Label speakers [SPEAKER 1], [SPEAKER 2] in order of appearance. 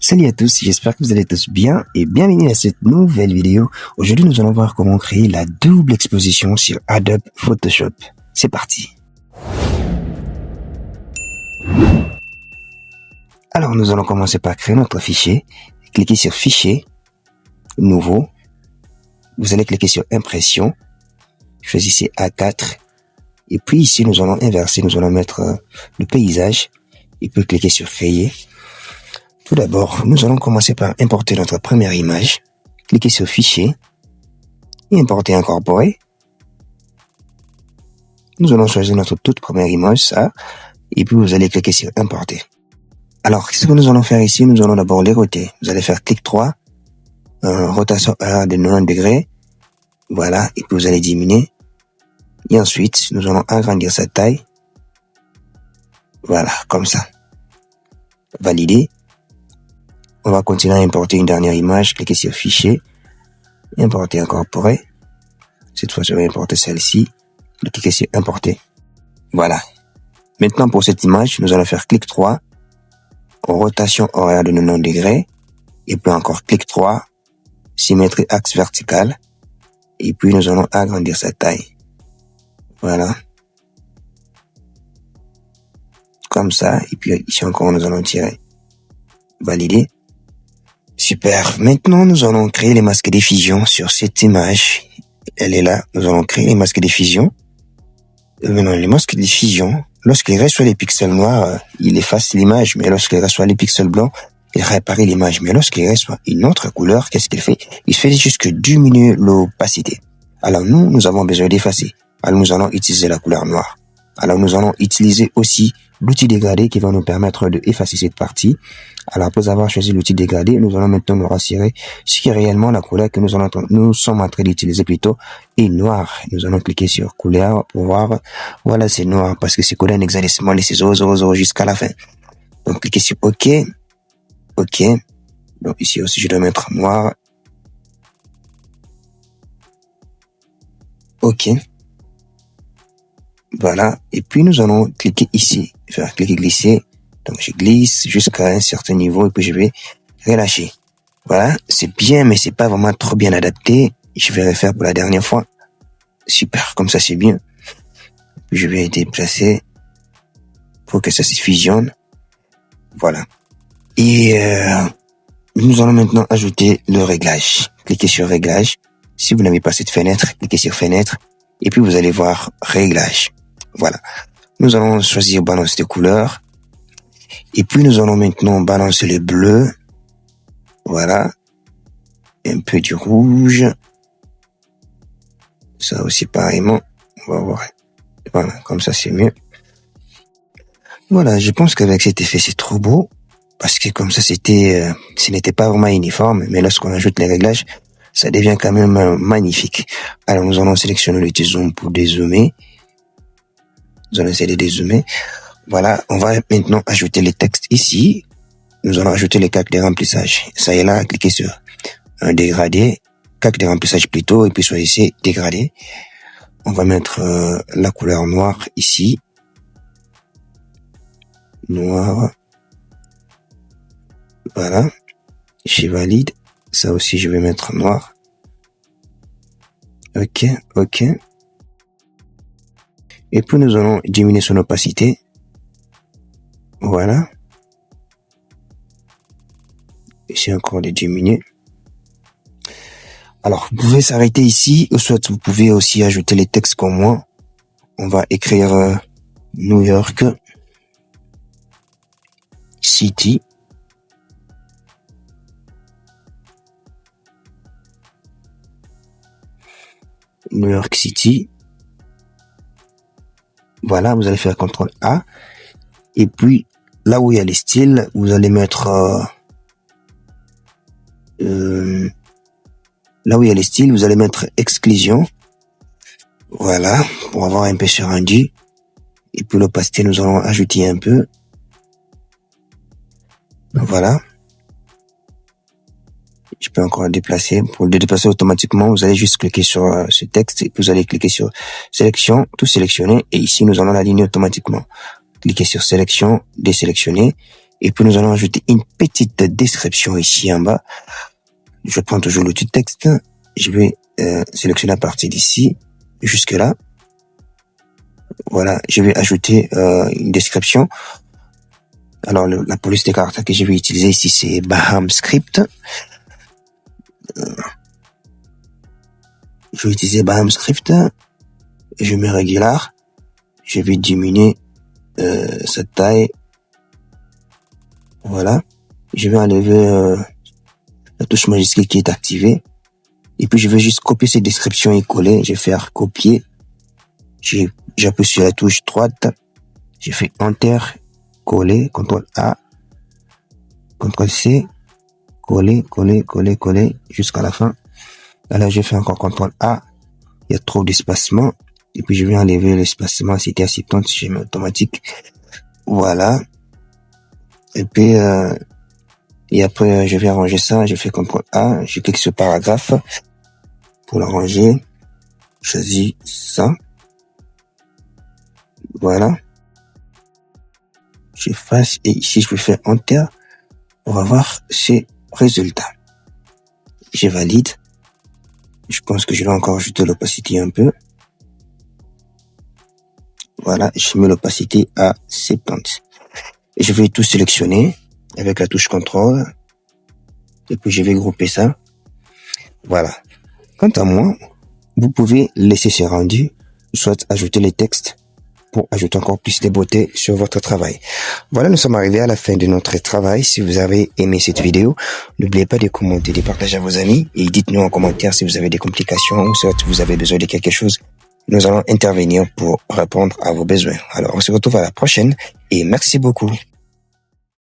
[SPEAKER 1] Salut à tous, j'espère que vous allez tous bien et bienvenue à cette nouvelle vidéo. Aujourd'hui, nous allons voir comment créer la double exposition sur Adobe Photoshop. C'est parti. Alors, nous allons commencer par créer notre fichier. Cliquez sur Fichier, Nouveau. Vous allez cliquer sur Impression. Choisissez A4. Et puis ici, nous allons inverser. Nous allons mettre le paysage. Et puis cliquer sur Créer. Tout d'abord, nous allons commencer par importer notre première image. Cliquez sur Fichier et Importer incorporé. Nous allons choisir notre toute première image, ça, et puis vous allez cliquer sur Importer. Alors, ce que nous allons faire ici, nous allons d'abord les roter. Vous allez faire clic droit, rotation horaire de 90 degrés, voilà, et puis vous allez diminuer. Et ensuite, nous allons agrandir sa taille, voilà, comme ça. Valider. On va continuer à importer une dernière image. Cliquez sur Fichier. Importer incorporé. Cette fois, je vais importer celle-ci. Cliquez sur Importer. Voilà. Maintenant, pour cette image, nous allons faire clic droit. Rotation horaire de 90 degrés. Et puis encore clic droit. Symétrie axe vertical. Et puis, nous allons agrandir sa taille. Voilà. Comme ça. Et puis, ici encore, nous allons tirer. Valider. Super. Maintenant, nous allons créer les masques d'effusion sur cette image. Elle est là. Nous allons créer les masques d'effusion. Maintenant, les masques d'effusion, lorsqu'il reste sur les pixels noirs, il efface l'image, mais lorsqu'il reste sur les pixels blancs, il réapparaît l'image. Mais lorsqu'il reste sur une autre couleur, qu'est-ce qu'il fait? Il fait juste que diminuer l'opacité. Alors, nous avons besoin d'effacer. Alors, nous allons utiliser la couleur noire. Alors, nous allons utiliser aussi l'outil dégradé qui va nous permettre d'effacer cette partie. Alors, après avoir choisi l'outil dégradé, nous allons maintenant nous rassurer ce qui est réellement la couleur que nous sommes en train d'utiliser plutôt est noir. Nous allons cliquer sur couleur pour voir. Voilà, c'est noir parce que c'est couleur exactement les 000 jusqu'à la fin. Donc, cliquez sur OK. OK. Donc, ici aussi, je dois mettre noir. OK. Voilà. Et puis, nous allons cliquer ici. Faire cliquer glisser. Donc, je glisse jusqu'à un certain niveau et puis je vais relâcher. Voilà. C'est bien, mais c'est pas vraiment trop bien adapté. Je vais refaire pour la dernière fois. Super. Comme ça, c'est bien. Puis je vais déplacer pour que ça se fusionne. Voilà. Et, nous allons maintenant ajouter le réglage. Cliquez sur réglage. Si vous n'avez pas cette fenêtre, cliquez sur fenêtre. Et puis, vous allez voir réglage. Voilà. Nous allons choisir balance de couleurs. Et puis, nous allons maintenant balancer le bleu. Voilà. Un peu du rouge. Ça aussi, pareillement. On va voir. Voilà. Comme ça, c'est mieux. Voilà. Je pense qu'avec cet effet, c'est trop beau. Parce que comme ça, ce n'était pas vraiment uniforme. Mais lorsqu'on ajoute les réglages, ça devient quand même magnifique. Alors, nous allons sélectionner le zoom pour dézoomer. Nous allons essayer de dézoomer. Voilà, on va maintenant ajouter les textes ici. Nous allons ajouter les calques de remplissage. Ça y est là, cliquez sur un dégradé, calque de remplissage plutôt, et puis choisissez dégradé. On va mettre la couleur noire ici. Noir. Voilà. Je valide. Ça aussi, je vais mettre noir. OK, OK. Et puis, nous allons diminuer son opacité. Voilà. Ici encore de diminuer. Alors, vous pouvez s'arrêter ici, ou soit vous pouvez aussi ajouter les textes comme moi. On va écrire New York City. New York City. Voilà, vous allez faire CTRL A. Et puis, là où il y a les styles, vous allez mettre... là où il y a les styles, vous allez mettre exclusion. Voilà, pour avoir un peu sur rendu. Et puis l'opacité, nous allons ajouter un peu. Voilà. Je peux encore le déplacer. Pour le déplacer automatiquement, vous allez juste cliquer sur ce texte et puis vous allez cliquer sur sélection, tout sélectionner. Et ici, nous allons l'aligner automatiquement. Cliquez sur sélection, désélectionner. Et puis nous allons ajouter une petite description ici en bas. Je prends toujours l'outil texte. Je vais sélectionner à partir d'ici jusque là. Voilà, je vais ajouter une description. Alors la police de caractères que je vais utiliser ici, c'est Baham Script. Je vais utiliser Baham Script. Je mets régular. Je vais diminuer sa taille. Voilà. Je vais enlever la touche majuscule qui est activée. Et puis je vais juste copier cette description et coller. Je vais faire copier. J'appuie sur la touche droite. Je fais Enter, coller, CTRL A, CTRL C, coller, jusqu'à la fin. Là, je fais encore CTRL A. Il y a trop d'espacement. Et puis je vais enlever l'espacement. C'était à 70, je mets automatique. Voilà. Et puis et après je vais arranger ça. Je fais CTRL A. Je clique sur paragraphe pour l'arranger. Je choisis ça. Voilà. J'efface et ici je peux faire Enter. On va voir ces résultats. Je valide. Je pense que je vais encore ajouter l'opacité un peu. Voilà, je mets l'opacité à 70. Et je vais tout sélectionner avec la touche CTRL. Et puis je vais grouper ça. Voilà. Quant à moi, vous pouvez laisser ce rendu, soit ajouter les textes pour ajouter encore plus de beauté sur votre travail. Voilà, nous sommes arrivés à la fin de notre travail. Si vous avez aimé cette vidéo, n'oubliez pas de commenter, de partager à vos amis et dites-nous en commentaire si vous avez des complications ou si vous avez besoin de quelque chose. Nous allons intervenir pour répondre à vos besoins. Alors, on se retrouve à la prochaine et merci beaucoup.